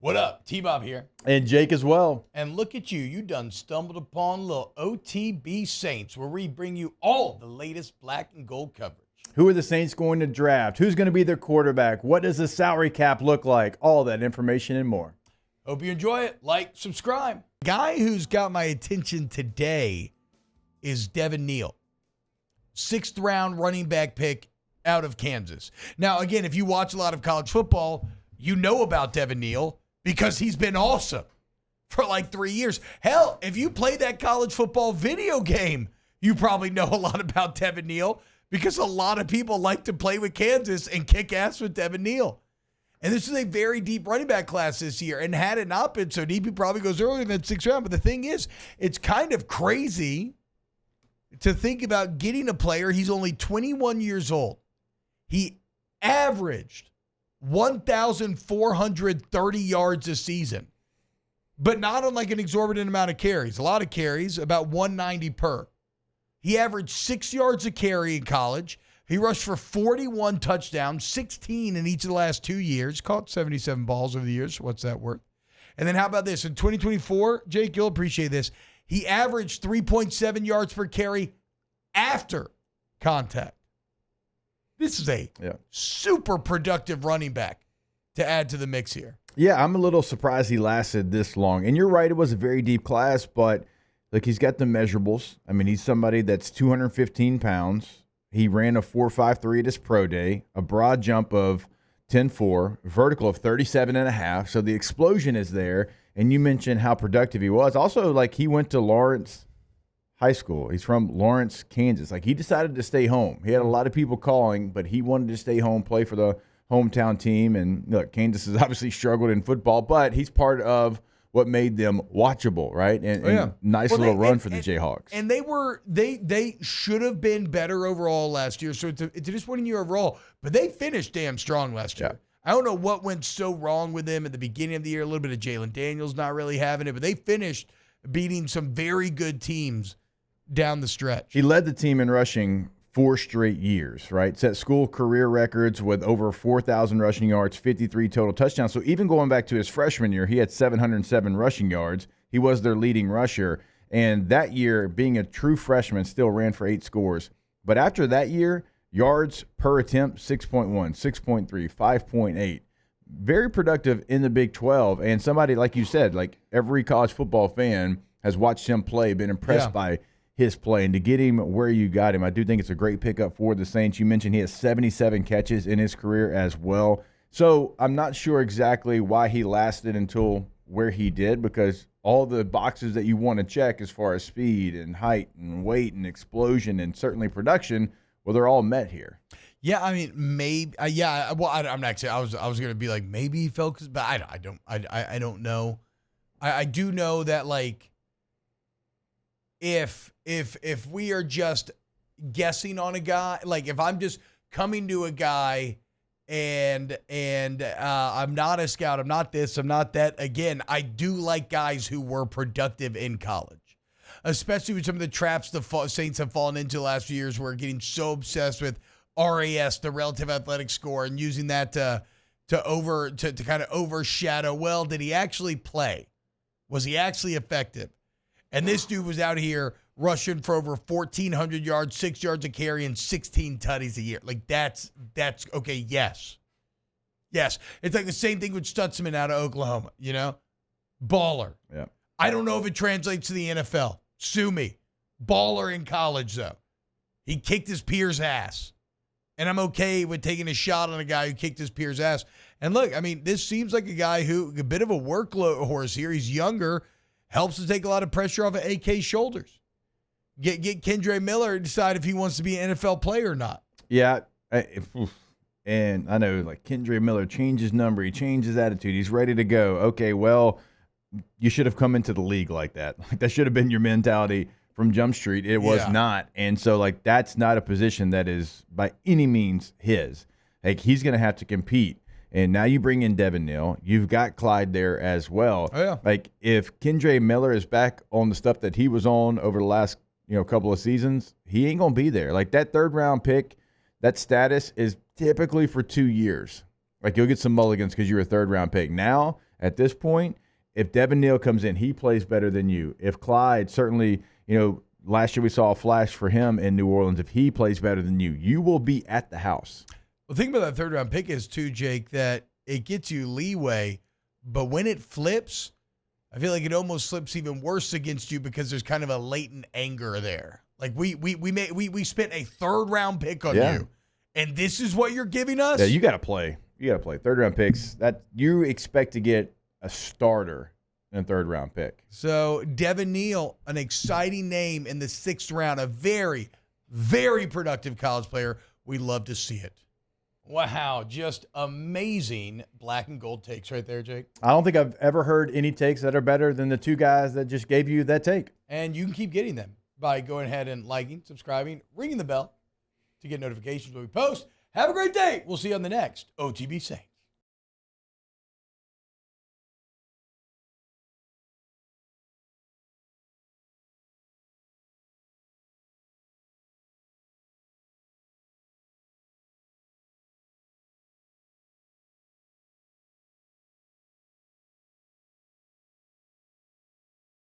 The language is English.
What up? T-Bob here. And Jake as well. And look at you. You done stumbled upon little OTB Saints, where we bring you all the latest black and gold coverage. Who are the Saints going to draft? Who's going to be their quarterback? What does the salary cap look like? All that information and more. Hope you enjoy it. Like, subscribe. Guy who's got my attention today is Devin Neal. 6th round running back pick out of Kansas. Now, again, if you watch a lot of college football, you know about Devin Neal because he's been awesome for like 3 years. Hell, if you play that college football video game, you probably know a lot about Devin Neal because a lot of people like to play with Kansas and kick ass with Devin Neal. And this is a very deep running back class this year. And had it not been so deep, he probably goes earlier than 6th round. But the thing is, it's kind of crazy to think about getting a player. He's only 21 years old. He averaged 1,430 yards a season, but not on like an exorbitant amount of carries. A lot of carries, about 190 per. He averaged 6 yards a carry in college. He rushed for 41 touchdowns, 16 in each of the last 2 years. Caught 77 balls over the years. What's that worth? And then how about this? In 2024, Jake, you'll appreciate this. He averaged 3.7 yards per carry after contact. This is a super productive running back to add to the mix here. Yeah, I'm a little surprised he lasted this long. And you're right, it was a very deep class, but look, he's got the measurables. I mean, he's somebody that's 215 pounds. He ran a 4.53 at his pro day, a broad jump of 10.4, vertical of 37.5. So the explosion is there. And you mentioned how productive he was. Also, like, he went to Lawrence High School. He's from Lawrence, Kansas. Like, he decided to stay home. He had a lot of people calling, but he wanted to stay home, play for the hometown team. And look, Kansas has obviously struggled in football, but he's part of what made them watchable, right? And nice little run for the Jayhawks. And they should have been better overall last year. So it's a disappointing year overall, but they finished damn strong last year. Yeah. I don't know what went so wrong with them at the beginning of the year. A little bit of Jalen Daniels not really having it, but they finished beating some very good teams down the stretch. He led the team in rushing 4 straight years, right? Set school career records with over 4,000 rushing yards, 53 total touchdowns. So even going back to his freshman year, he had 707 rushing yards. He was their leading rusher. And that year, being a true freshman, still ran for 8 scores. But after that year, yards per attempt, 6.1, 6.3, 5.8. Very productive in the Big 12. And somebody, like you said, like every college football fan has watched him play, been impressed by his play. And to get him where you got him, I do think it's a great pickup for the Saints. You mentioned he has 77 catches in his career as well. So I'm not sure exactly why he lasted until where he did, because all the boxes that you want to check as far as speed and height and weight and explosion and certainly production, well, they're all met here. Yeah, I mean, maybe. Well, I'm not saying I was going to be like maybe he felt, but I don't know. I do know that, like, if we are just guessing on a guy, like if I'm just coming to a guy and I'm not a scout, I'm not this, I'm not that. Again, I do like guys who were productive in college, especially with some of the traps the Saints have fallen into the last few years. We're getting so obsessed with RAS, the relative athletic score, and using that to kind of overshadow. Well, did he actually play? Was he actually effective? And this dude was out here rushing for over 1,400 yards, 6 yards a carry, and 16 tutties a year. Like, that's okay, yes. Yes. It's like the same thing with Stutzman out of Oklahoma, you know? Baller. Yeah. I don't know if it translates to the NFL. Sue me. Baller in college, though. He kicked his peers' ass. And I'm okay with taking a shot on a guy who kicked his peers' ass. And look, I mean, this seems like a guy who, a bit of a workload horse here. He's younger. Helps to take a lot of pressure off of AK's shoulders. Get Kendre Miller to decide if he wants to be an NFL player or not. Yeah. And I know, like, Kendre Miller changed his number. He changed his attitude. He's ready to go. Okay, well, you should have come into the league like that. Like, that should have been your mentality from Jump Street. It was not. And so, like, that's not a position that is by any means his. Like, he's going to have to compete. And now you bring in Devin Neal. You've got Clyde there as well. Oh, yeah. Like, if Kendre Miller is back on the stuff that he was on over the last, couple of seasons, he ain't going to be there. Like, that third-round pick, that status is typically for 2 years. Like, you'll get some mulligans because you're a third-round pick. Now, At this point, if Devin Neal comes in, he plays better than you. If Clyde, certainly, last year we saw a flash for him in New Orleans. If he plays better than you, you will be at the house. Well, the thing about that third-round pick is, too, Jake, that it gets you leeway, but when it flips, I feel like it almost flips even worse against you because there's kind of a latent anger there. Like we spent a third-round pick on you, and this is what you're giving us? Yeah, you got to play. You got to play. Third-round picks, that you expect to get a starter in a third-round pick. So Devin Neal, an exciting name in the 6th round, a very, very productive college player. We love to see it. Wow, just amazing black and gold takes right there, Jake. I don't think I've ever heard any takes that are better than the two guys that just gave you that take. And you can keep getting them by going ahead and liking, subscribing, ringing the bell to get notifications when we post. Have a great day. We'll see you on the next OTB Saints.